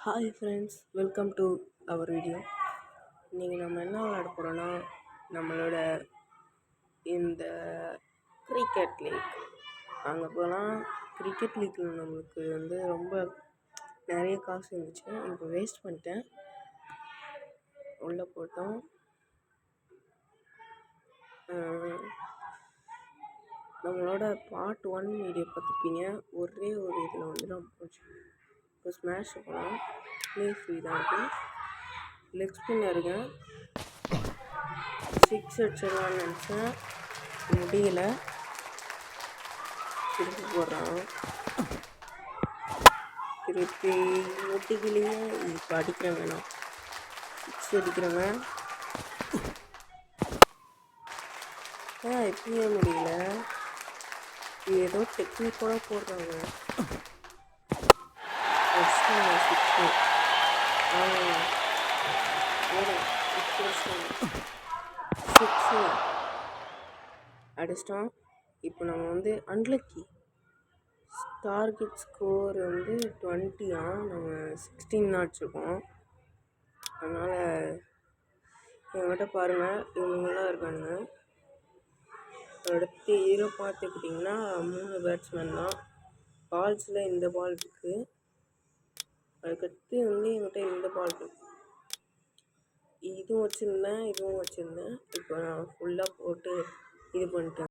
Hi friends, welcome to our video. இன்றைக்கி நம்ம என்ன விளையாட போகிறோன்னா, நம்மளோட இந்த கிரிக்கெட் லீக் அங்கே போகலாம். கிரிக்கெட் லீக்கில் நம்மளுக்கு ரொம்ப நிறைய காசு இருந்துச்சு. இப்போ வேஸ்ட் பண்ணிட்டேன். உள்ளே போட்டோம். நம்மளோட பார்ட் 1 வீடியோ பார்த்துப்பீங்க. ஒரே ஒரு இதில் நான் போச்சு. இப்போ ஸ்மாஷ் போகலாம். ப்ளே ஃப்ரீ தான் இருக்குது. லெக் ஸ்பின்னர் இருக்கேன். 6 அடிச்சிடலான்னு நினச்சேன், முடியல. திருப்பி போடுறான். திருப்பி முட்டிக்கலையே. இப்போ அடிக்கிறேன் வேணாம். 6 அடிக்கிறேங்க. இப்பயே முடியல. ஏதோ டெக்னிக்கோட போடுறாங்க. 6 அடிச்சிட்டோம். இப்போ நம்ம அன்லக்கி. Target score 20. நம்ம 16 அடிச்சிருக்கோம். அதனால் என்கிட்ட பாருங்கள், இவங்களாம் இருக்கானுங்க. அடுத்து ஹீரோ பார்த்துக்கிட்டிங்கன்னா 3 பேட்ஸ்மேன் தான். பால்ஸில் இந்த பால் இருக்குது. அதுக்கடுத்து என்கிட்ட இந்த பால் இருக்குது. இதுவும் வச்சுருந்தேன், இதுவும் வச்சுருந்தேன். இப்போ நான் ஃபுல்லாக போட்டு இது பண்ணிட்டேன்.